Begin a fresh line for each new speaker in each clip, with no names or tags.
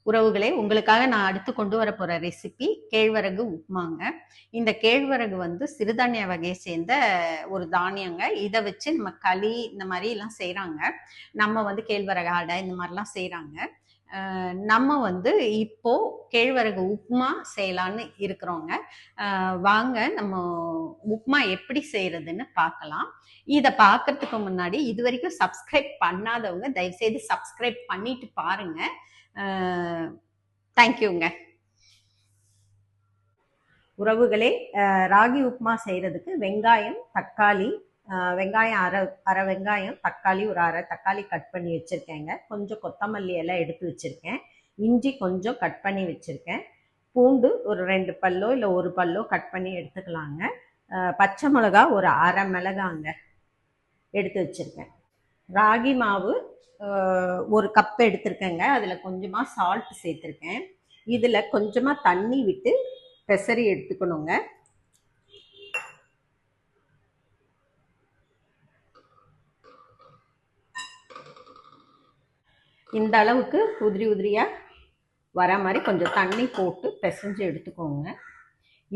உறவுகளே, உங்களுக்காக நான் அடுத்து கொண்டு வர போற ரெசிபி கேழ்வரகு உப்புமாங்க. இந்த கேழ்வரகு வந்து சிறுதானிய வகையை சேர்ந்த ஒரு தானியங்க. இத வச்சு நம்ம களி இந்த மாரிலாம் செய்றாங்க. நம்ம வந்து கேழ்வரகு அடை இந்த மாரிலாம் செய்றாங்க. நம்ம வந்து இப்போ கேழ்வரகு உப்புமா செய்யலான்னு இருக்கிறோங்க. வாங்க நம்ம உப்புமா எப்படி செய்றதுன்னு பார்க்கலாம். இத பார்க்கறதுக்கு முன்னாடி இதுவரைக்கும் சப்ஸ்கிரைப் பண்ணாதவங்க தயவுசெய்து சப்ஸ்கிரைப் பண்ணிட்டு பாருங்க. தேங்க்யூங்க. உறவுகளே, ராகி உப்புமா செய்கிறதுக்கு வெங்காயம், தக்காளி, வெங்காயம் அரை வெங்காயம், தக்காளி ஒரு அரை தக்காளி கட் பண்ணி வச்சுருக்கேங்க. கொஞ்சம் கொத்தமல்லி எல்லாம் எடுத்து வச்சுருக்கேன். இஞ்சி கொஞ்சம் கட் பண்ணி வச்சுருக்கேன். பூண்டு ஒரு 2 பல்லோ இல்லை 1 பல்லோ கட் பண்ணி எடுத்துக்கலாங்க. பச்சை மிளகா ஒரு அரை மிளகாங்க எடுத்து வச்சுருக்கேன். ராகி மாவு ஒரு கப் எடுத்திருக்கேங்க. அதில் கொஞ்சமாக சால்ட் சேர்த்துருக்கேன். இதில் கொஞ்சமாக தண்ணி விட்டு பெசரி எடுத்துக்கணுங்க. இந்த அளவுக்கு உதிரி உதிரியாக வர மாதிரி கொஞ்சம் தண்ணி போட்டு பிசைஞ்சு எடுத்துக்கோங்க.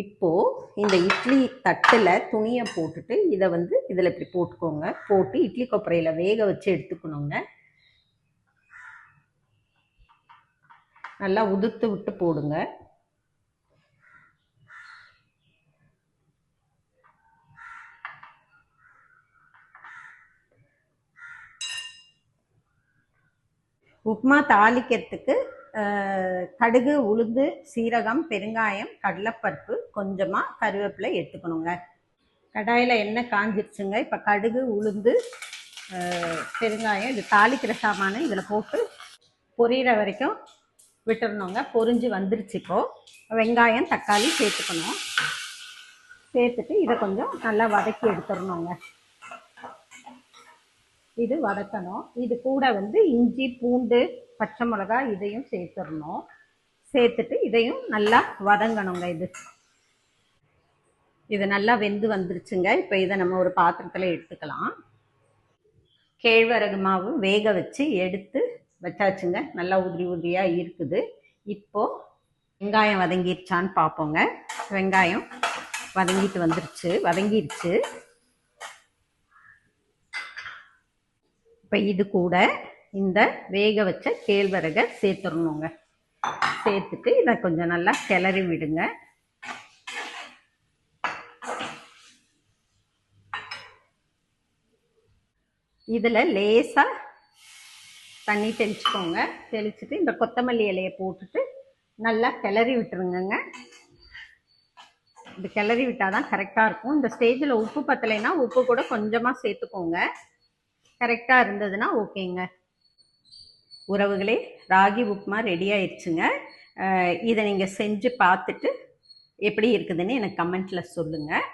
இப்போது இந்த இட்லி தட்டில் துணியை போட்டுட்டு இதை வந்து இதில் இப்படி போட்டுக்கோங்க. போட்டு இட்லி கொப்பரையில் வேக வச்சு எடுத்துக்கணுங்க. நல்லா உதுத்து விட்டு போடுங்க. உப்புமா தாளிக்கிறதுக்கு கடுகு, உளுந்து, சீரகம், பெருங்காயம், கடலைப்பருப்பு, கொஞ்சமாக கருவேப்பிலை எடுத்துக்கணுங்க. கடாயில் எண்ணெய் காஞ்சிருச்சுங்க. இப்போ கடுகு, உளுந்து, பெருங்காயம் இது தாளிக்கிற சாமானு இதில் போட்டு பொரியிற வரைக்கும் விட்டுறணுங்க. பொரிஞ்சு வந்துருச்சு. இப்போது வெங்காயம், தக்காளி சேர்த்துக்கணும். சேர்த்துட்டு இதை கொஞ்சம் நல்லா வதக்கி எடுத்துடணுங்க. இது வதக்கணும். இது கூட வந்து இஞ்சி, பூண்டு, பச்சை மிளகா இதையும் சேர்த்துடணும். சேர்த்துட்டு இதையும் நல்லா வதங்கணுங்க. இது நல்லா வெந்து வந்துருச்சுங்க. இப்போ இதை நம்ம ஒரு பாத்திரத்தில் எடுத்துக்கலாம். கேழ்வரகு மாவு வேக வச்சு எடுத்து வச்சாச்சுங்க. நல்லா உதிரி உதிரியாக இருக்குது. இப்போது வெங்காயம் வதங்கிருச்சான்னு பார்ப்போங்க. வெங்காயம் வதங்கிருச்சு. இப்போ இது கூட இந்த வேக வச்ச கேழ்வரகை சேர்த்துடணுங்க. சேர்த்துட்டு இதை கொஞ்சம் நல்லா கிளறி விடுங்க. இதில் லேசாக தண்ணி தெளிச்சுக்கோங்க. தெளிச்சுட்டு இந்த கொத்தமல்லி இலையை போட்டுட்டு நல்லா கிளறி விட்டுருங்க. இது கிளறி விட்டால் தான் கரெக்டாக இருக்கும். இந்த ஸ்டேஜில் உப்பு பத்தலைன்னா உப்பு கூட கொஞ்சமாக சேர்த்துக்கோங்க. கரெக்டாக இருந்ததுன்னா ஓகேங்க. உறவுகளே, ராகி உப்புமா ரெடி ஆயிடுச்சுங்க. இதை நீங்கள் செஞ்சு பார்த்துட்டு எப்படி இருக்குதுன்னு எனக்கு கமெண்ட்டில் சொல்லுங்கள்.